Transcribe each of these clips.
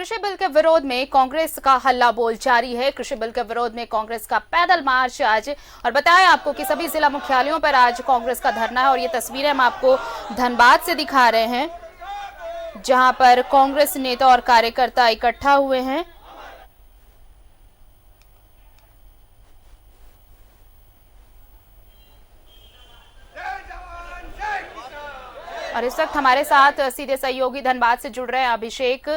कृषि बिल के विरोध में कांग्रेस का हल्ला बोल जारी है। कृषि बिल के विरोध में कांग्रेस का पैदल मार्च आज, और बताया आपको कि सभी जिला मुख्यालयों पर आज कांग्रेस का धरना है। और ये तस्वीरें हम आपको धनबाद से दिखा रहे हैं, जहां पर कांग्रेस नेता और कार्यकर्ता इकट्ठा हुए हैं। और इस वक्त हमारे साथ सीधे सहयोगी धनबाद से जुड़ रहे हैं अभिषेक।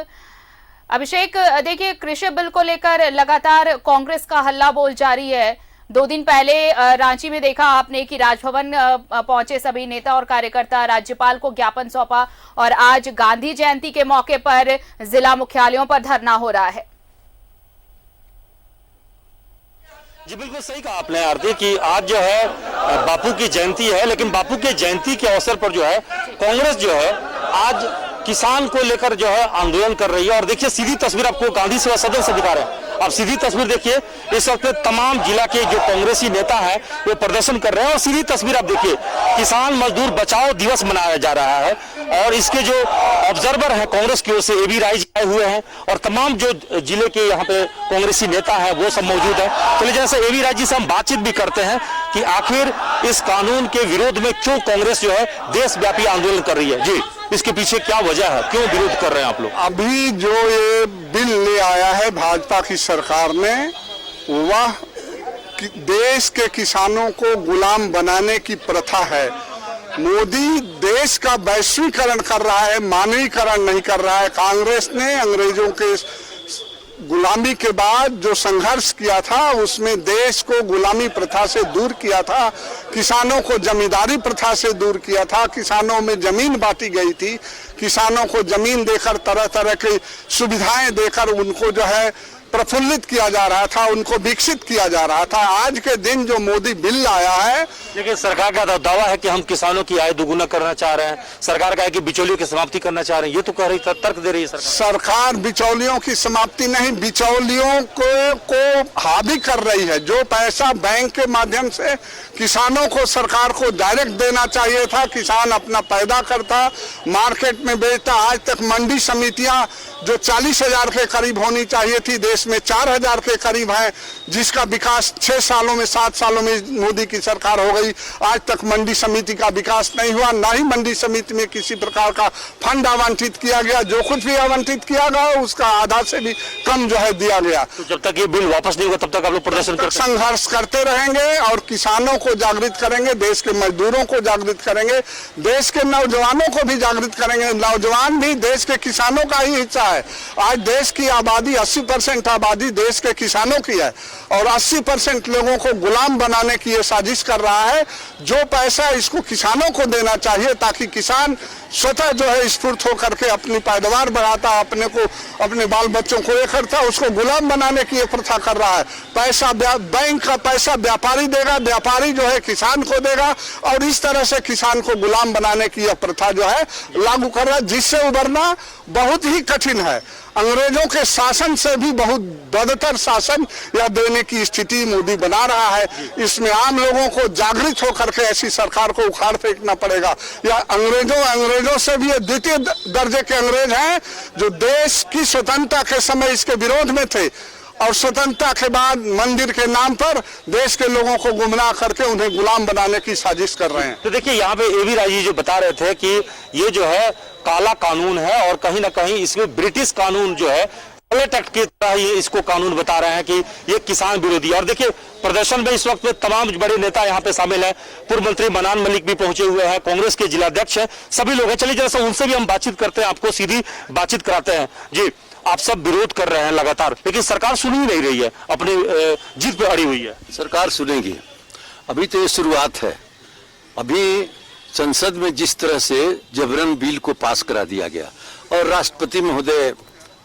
देखिए, कृषि बिल को लेकर लगातार कांग्रेस का हल्ला बोल जारी है। 2 दिन पहले रांची में देखा आपने कि राजभवन पहुंचे सभी नेता और कार्यकर्ता, राज्यपाल को ज्ञापन सौंपा, और आज गांधी जयंती के मौके पर जिला मुख्यालयों पर धरना हो रहा है। जी बिल्कुल सही कहा आपने आरती कि आज जो है बापू की जयंती है, लेकिन बापू के जयंती के अवसर पर जो है कांग्रेस जो है आज किसान को लेकर जो है आंदोलन कर रही है। और देखिए सीधी तस्वीर आपको गांधी सेवा सदन से दिखा रहे हैं। आप सीधी तस्वीर देखिए, इस वक्त तमाम जिला के जो कांग्रेसी नेता हैं वो प्रदर्शन कर रहे हैं। और सीधी तस्वीर आप देखिए, किसान मजदूर बचाओ दिवस मनाया जा रहा है। और इसके जो ऑब्जर्वर हैं कांग्रेस की ओर से एबी राय जी आए हुए हैं, और तमाम जो जिले के यहाँ पे कांग्रेसी नेता हैं वो सब मौजूद है। चलिए जैसे एबी राय जी से हम बातचीत भी करते हैं कि आखिर इस कानून के विरोध में क्यों कांग्रेस जो है देशव्यापी आंदोलन कर रही है। जी, इसके पीछे क्या वजह है, क्यों विरोध कर रहे हैं आप लोग? अभी जो ये बिल ले आया है भाजपा की सरकार ने, वह देश के किसानों को गुलाम बनाने की प्रथा है। मोदी देश का वैश्वीकरण कर रहा है, मानवीकरण नहीं कर रहा है। कांग्रेस ने अंग्रेजों के गुलामी के बाद जो संघर्ष किया था उसमें देश को गुलामी प्रथा से दूर किया था, किसानों को जमींदारी प्रथा से दूर किया था। किसानों में जमीन बांटी गई थी, किसानों को जमीन देकर तरह तरह की सुविधाएं देकर उनको जो है प्रफुल्लित किया जा रहा था, उनको विकसित किया जा रहा था। आज के दिन जो मोदी बिल लाया है, लेकिन सरकार का दावा है कि हम किसानों की आय दोगुना करना चाह रहे हैं। सरकार का है कि बिचौलियों की समाप्ति करना चाह रहे हैं, ये तो कह रही, तर्क दे रही है सरकार बिचौलियों की समाप्ति नहीं, बिचौलियों को हावी कर रही है। जो पैसा बैंक के माध्यम से किसानों को सरकार को डायरेक्ट देना चाहिए था, किसान अपना पैदा करता, मार्केट में बेचता। आज तक मंडी समितियां जो 40,000 के करीब होनी चाहिए थी, देश में 4,000 के करीब है, जिसका विकास 6 सालों में 7 सालों में मोदी की सरकार हो गई। आज तक मंडी समिति का विकास नहीं हुआ, ना ही मंडी समिति में किसी प्रकार का फंड आवंटित किया गया। जो कुछ भी आवंटित किया गया उसका आधा से भी कम जो है दिया गया। तो जब तक ये बिल वापस नहीं होगा तब तक आप लोग प्रदर्शन संघर्ष करते रहेंगे और किसानों को जागृत करेंगे, देश के मजदूरों को जागृत करेंगे, देश के नौजवानों को भी जागृत करेंगे। नौजवान भी देश के किसानों का ही हिस्सा है। आज देश की आबादी 80% आबादी देश के किसानों की है, और 80% लोगों को गुलाम बनाने की ये साजिश कर रहा है। जो पैसा इसको किसानों को देना चाहिए ताकि किसान स्वतः जो है स्फूर्त होकर के अपनी पैदावार बढ़ाता, अपने को अपने बाल बच्चों को ये करता, उसको गुलाम बनाने की ये प्रथा कर रहा है। पैसा बैंक का पैसा व्यापारी देगा, व्यापारी जो है किसान को देगा, और इस तरह से किसान को गुलाम बनाने की यह प्रथा जो है लागू कर रहा है, जिससे उबरना बहुत ही कठिन है। अंग्रेजों के शासन से भी बहुत बदतर शासन या देने की स्थिति मोदी बना रहा है। इसमें आम लोगों को जागृत होकर के ऐसी सरकार को उखाड़ फेंकना पड़ेगा। या अंग्रेजों से भी ये द्वितीय दर्जे के अंग्रेज हैं जो देश की स्वतंत्रता के समय इसके विरोध में थे, और स्वतंत्रता के बाद मंदिर के नाम पर देश के लोगों को गुमराह करके उन्हें गुलाम बनाने की साजिश कर रहे हैं। तो देखिए यहाँ पे एबी राय जी जो बता रहे थे कि ये जो है काला कानून है, और कहीं ना कहीं इसमें ब्रिटिश कानून जो है एक्ट की तरह ये इसको कानून बता रहे हैं कि ये किसान विरोधी। और देखिए प्रदर्शन में इस वक्त में तमाम बड़े नेता यहाँ पे शामिल हैं। पूर्व मंत्री मनान मलिक भी पहुंचे हुए हैं, कांग्रेस के जिलाध्यक्ष हैं, सभी लोग हैं। चलिए जरा उनसे भी हम बातचीत करते हैं, आपको सीधी बातचीत कराते हैं। जी, आप सब विरोध कर रहे हैं लगातार, लेकिन सरकार सुन ही नहीं रही है, अपनी जिद पे अड़ी हुई है। सरकार सुनेगी, अभी तो ये शुरुआत है। अभी संसद में जिस तरह से जबरन बिल को पास करा दिया गया, और राष्ट्रपति महोदय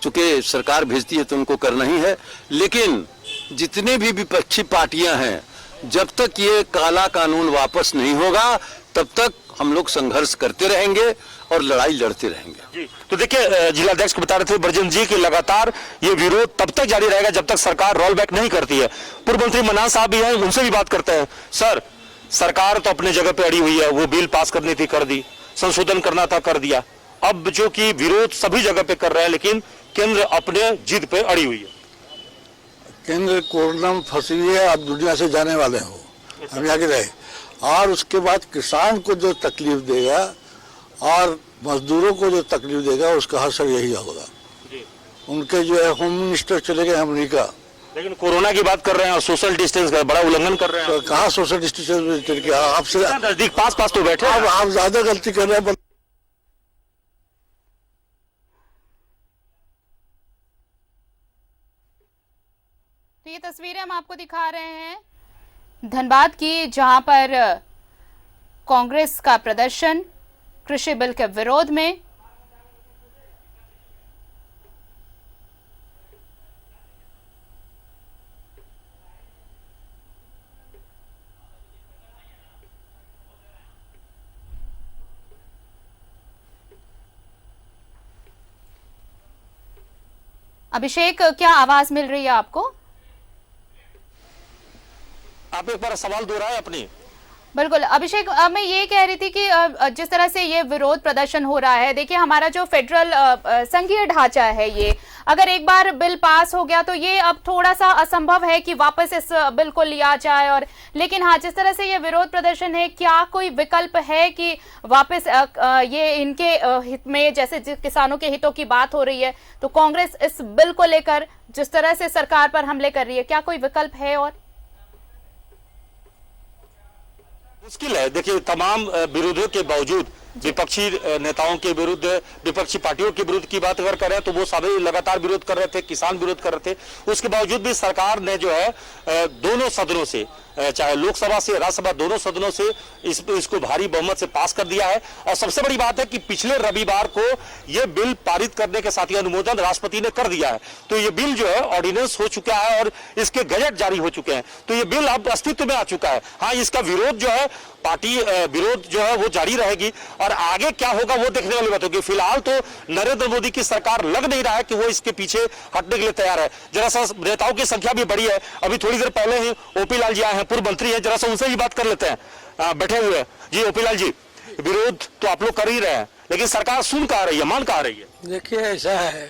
चूंकि सरकार भेजती है तो उनको करना ही है, लेकिन जितने भी विपक्षी पार्टियां हैं, जब तक ये काला कानून वापस नहीं होगा तब तक हम लोग संघर्ष करते रहेंगे और लड़ाई लड़ते रहेंगे। जी, तो देखिए जिलाध्यक्ष को बता रहे थे बरजन जी कि लगातार ये विरोध तब तक जारी रहेगा जब तक सरकार रोल बैक नहीं करती है। पूर्व मंत्री मनान साहब भी हैं, उनसे भी बात करते हैं। सर, सरकार तो अपने जगह पे अड़ी हुई है, वो बिल पास करनी थी कर दी, संशोधन करना था कर दिया, अब जो कि विरोध सभी जगह पे कर रहे हैं, लेकिन केंद्र अपने जिद पे अड़ी हुई है। केंद्र कोरोना में फंसी हुई है, आप दुनिया से जाने वाले हो, हम आगे रहे। और उसके बाद किसान को जो तकलीफ देगा और मजदूरों को जो तकलीफ देगा उसका असर यही होगा। उनके जो है होम मिनिस्टर चले गए अमेरिका, लेकिन कोरोना की बात कर रहे हैं और सोशल डिस्टेंस का बड़ा उल्लंघन कर रहे हैं। तो कहाँ सोशल डिस्टेंस आपसे नजदीक पास तो बैठे हैं। आप ज्यादा गलती कर रहे हैं। तो ये तस्वीरें हम आपको दिखा रहे हैं धनबाद की, जहां पर कांग्रेस का प्रदर्शन कृषि बिल के विरोध में। अभिषेक, क्या आवाज मिल रही है आपको? आप एक बार सवाल दोहराएं अपनी। बिल्कुल अभिषेक, मैं ये कह रही थी कि जिस तरह से ये विरोध प्रदर्शन हो रहा है, देखिए हमारा जो फेडरल संघीय ढांचा है, ये अगर एक बार बिल पास हो गया तो ये अब थोड़ा सा असंभव है कि वापस इस बिल को लिया जाए। और लेकिन हाँ, जिस तरह से ये विरोध प्रदर्शन है, क्या कोई विकल्प है कि वापस ये इनके हित में, जैसे किसानों के हितों की बात हो रही है, तो कांग्रेस इस बिल को लेकर जिस तरह से सरकार पर हमले कर रही है, क्या कोई विकल्प है? और मुश्किल है। देखिए, तमाम विरोधियों के बावजूद, विपक्षी नेताओं के विरुद्ध, विपक्षी पार्टियों के विरुद्ध की बात अगर करें तो वो सभी लगातार विरोध कर रहे थे, किसान विरोध कर रहे थे। उसके बावजूद भी सरकार ने जो है दोनों सदनों से, चाहे लोकसभा से राज्यसभा, दोनों सदनों से इसको भारी बहुमत से पास कर दिया है। और सबसे बड़ी बात है कि पिछले रविवार को यह बिल पारित करने के साथ ही अनुमोदन राष्ट्रपति ने कर दिया है। तो ये बिल जो है ऑर्डिनेंस हो चुका है और इसके गजट जारी हो चुके हैं। तो ये बिल अब अस्तित्व में आ चुका है। हाँ, इसका विरोध जो है, पार्टी विरोध जो है वो जारी रहेगी और आगे क्या होगा वो देखने वाली बात होगी। फिलहाल तो नरेंद्र मोदी की सरकार लग नहीं रहा है कि वो इसके पीछे हटने के लिए तैयार है। जरा सा नेताओं की संख्या भी बड़ी है। अभी थोड़ी देर पहले ही ओपी लाल जी आए हैं, पूर्व मंत्री हैं, जरा सा उनसे भी बात कर लेते हैं। बैठे हुए जी ओपी लाल जी, विरोध तो आप लोग कर ही रहे हैं, लेकिन सरकार सुन कहा रही है, मान कहा रही है? देखिए, ऐसा है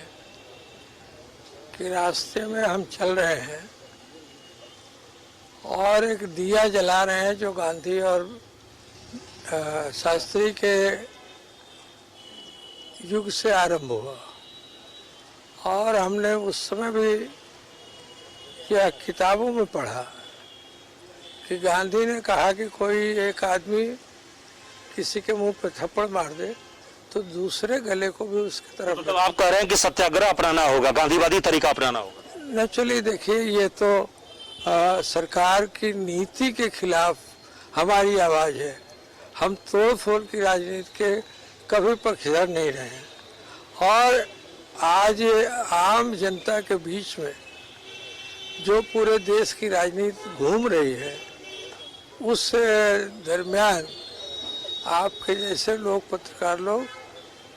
कि रास्ते में हम चल रहे हैं और एक दिया जला रहे हैं जो गांधी और शास्त्री के युग से आरंभ हुआ। और हमने उस समय भी यह किताबों में पढ़ा कि गांधी ने कहा कि कोई एक आदमी किसी के मुंह पे थप्पड़ मार दे तो दूसरे गले को भी उसकी तरफ। मतलब आप कह रहे हैं कि सत्याग्रह अपनाना होगा, गांधीवादी तरीका अपनाना होगा? नेचुरली देखिए, ये तो सरकार की नीति के खिलाफ हमारी आवाज है। हम तोड़ फोड़ की राजनीति के कभी पक्षधर नहीं रहे हैं। और आज आम जनता के बीच में जो पूरे देश की राजनीति घूम रही है, उस दरमियान आपके जैसे लोग, पत्रकार लोग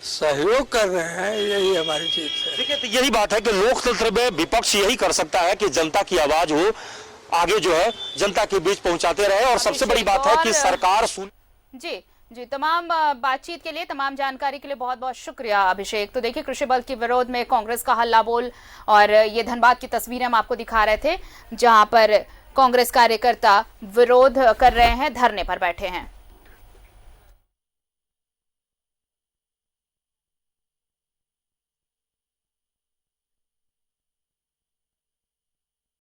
सहयोग कर रहे हैं, यही हमारी जीत है। देखिए, तो यही बात है कि लोकतंत्र में विपक्ष यही कर सकता है कि जनता की आवाज हो, आगे जो है जनता के बीच पहुंचाते रहे। और सबसे बड़ी बात है कि सरकार सुन। जी, तमाम बातचीत के लिए, तमाम जानकारी के लिए बहुत बहुत शुक्रिया अभिषेक। तो देखिए, कृषि बिल के विरोध में कांग्रेस का हल्ला बोल, और ये धनबाद की तस्वीरें हम आपको दिखा रहे थे, जहां पर कांग्रेस कार्यकर्ता विरोध कर रहे हैं, धरने पर बैठे हैं।